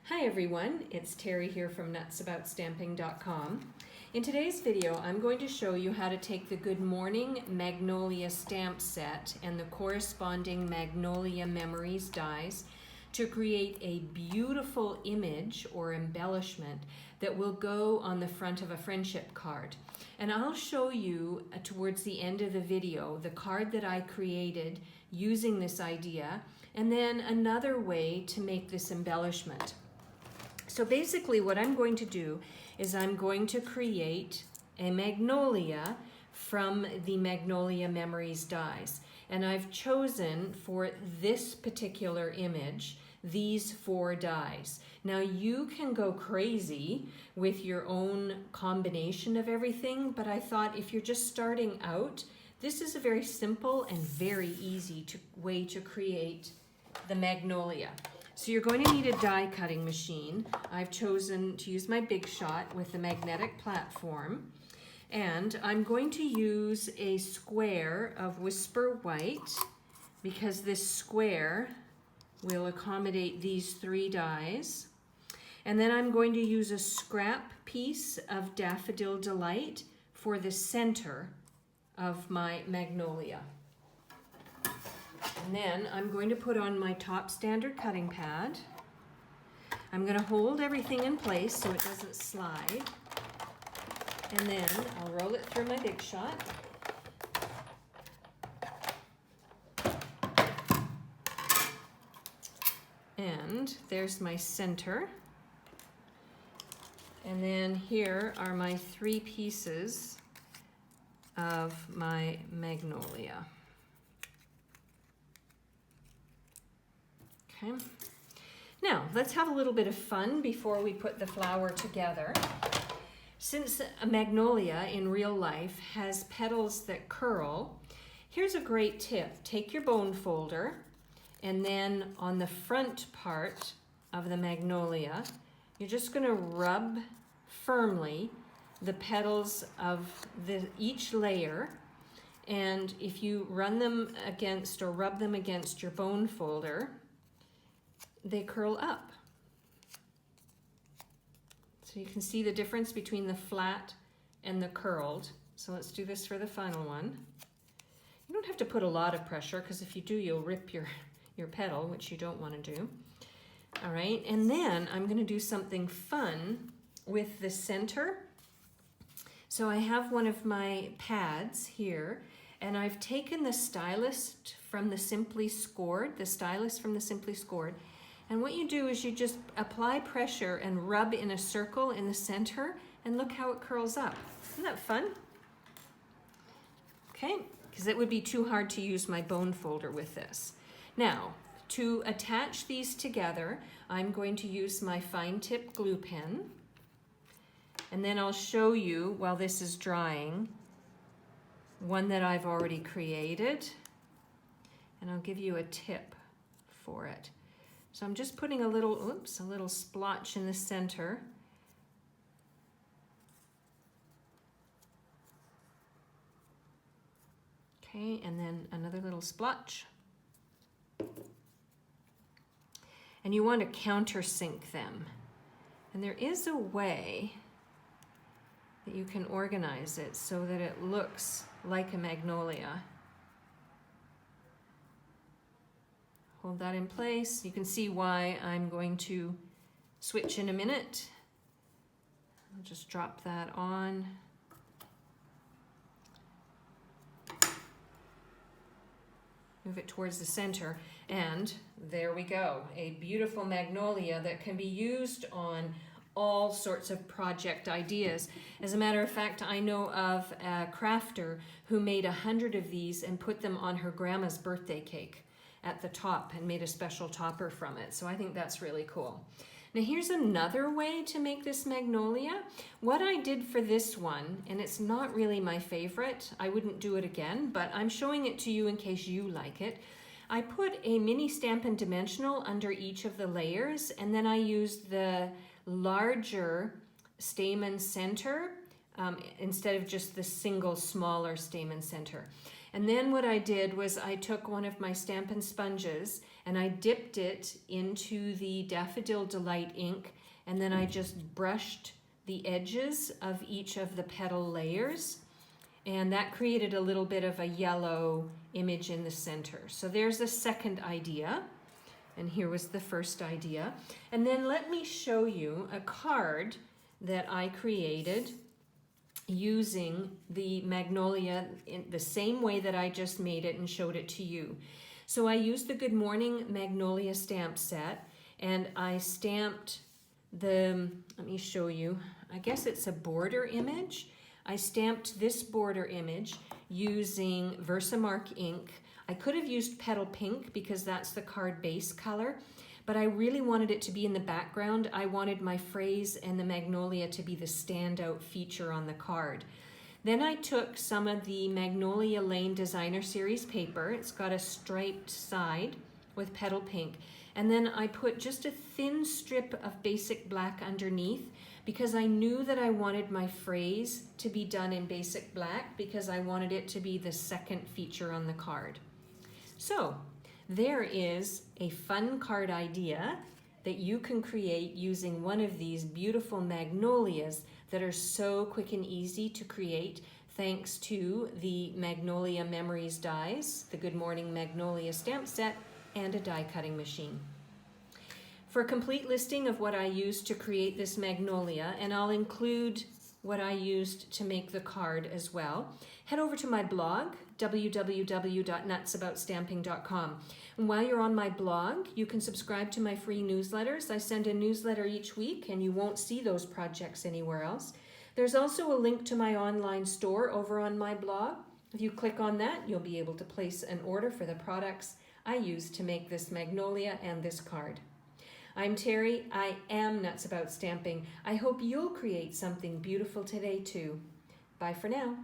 Hi everyone, it's Terry here from nutsaboutsstamping.com. In today's video, I'm going to show you how to take the Good Morning Magnolia stamp set and the corresponding Magnolia Memories dies to create a beautiful image or embellishment that will go on the front of a friendship card. And I'll show you towards the end of the video the card that I created using this idea, and then another way to make this embellishment. So basically what I'm going to do is I'm going to create a magnolia from the Magnolia Memories dies. And I've chosen for this particular image these 4 dies. Now you can go crazy with your own combination of everything, but I thought if you're just starting out, this is a very simple and very easy way to create the magnolia. So you're going to need a die cutting machine. I've chosen to use my Big Shot with the magnetic platform. And I'm going to use a square of Whisper White because this square will accommodate these 3 dies. And then I'm going to use a scrap piece of Daffodil Delight for the center of my magnolia. And then I'm going to put on my top standard cutting pad. I'm going to hold everything in place so it doesn't slide. And then I'll roll it through my Big Shot. And there's my center. And then here are my 3 pieces of my magnolia. Okay. Now, let's have a little bit of fun before we put the flower together. Since a magnolia in real life has petals that curl, here's a great tip. Take your bone folder, and then on the front part of the magnolia, you're just going to rub firmly the petals of each layer. And if you run them against or rub them against your bone folder, they curl up. So you can see the difference between the flat and the curled. So let's do this for the final one. You don't have to put a lot of pressure because if you do, you'll rip your petal, which you don't want to do. All right, and then I'm going to do something fun with the center. So I have one of my pads here, and I've taken the stylus from the Simply Scored, and what you do is you just apply pressure and rub in a circle in the center, and look how it curls up. Isn't that fun? Okay, because it would be too hard to use my bone folder with this. Now, to attach these together, I'm going to use my fine tip glue pen, and then I'll show you, while this is drying, one that I've already created, and I'll give you a tip for it. So I'm just putting a little splotch in the center. Okay, and then another little splotch. And you want to countersink them. And there is a way that you can organize it so that it looks like a magnolia. Hold that in place. You can see why I'm going to switch in a minute. I'll just drop that on. Move it towards the center, and there we go. A beautiful magnolia that can be used on all sorts of project ideas. As a matter of fact, I know of a crafter who made 100 of these and put them on her grandma's birthday cake at the top and made a special topper from it. So I think that's really cool. Now here's another way to make this magnolia. What I did for this one, and it's not really my favorite, I wouldn't do it again, but I'm showing it to you in case you like it. I put a mini Stampin Dimensional under each of the layers, and then I used the larger stamen center instead of just the single smaller stamen center. And then what I did was I took one of my Stampin' sponges and I dipped it into the Daffodil Delight ink, and then I just brushed the edges of each of the petal layers, and that created a little bit of a yellow image in the center. So there's a second idea, and here was the first idea. And then let me show you a card that I created using the Magnolia in the same way that I just made it and showed it to you. So I used the Good Morning Magnolia stamp set, and I stamped the, let me show you, I guess it's a border image. I stamped this border image using Versamark ink. I could have used Petal Pink because that's the card base color, but I really wanted it to be in the background. I wanted my phrase and the magnolia to be the standout feature on the card. Then I took some of the Magnolia Lane Designer Series paper. It's got a striped side with Petal Pink. And then I put just a thin strip of basic black underneath because I knew that I wanted my phrase to be done in basic black because I wanted it to be the second feature on the card. So there is a fun card idea that you can create using one of these beautiful magnolias that are so quick and easy to create thanks to the Magnolia Memories dies, the Good Morning Magnolia stamp set, and a die cutting machine. For a complete listing of what I used to create this magnolia, and I'll include what I used to make the card as well, head over to my blog, www.nutsaboutstamping.com. And while you're on my blog, you can subscribe to my free newsletters. I send a newsletter each week, and you won't see those projects anywhere else. There's also a link to my online store over on my blog. If you click on that, you'll be able to place an order for the products I used to make this magnolia and this card. I'm Terry. I am Nuts About Stamping. I hope you'll create something beautiful today too. Bye for now.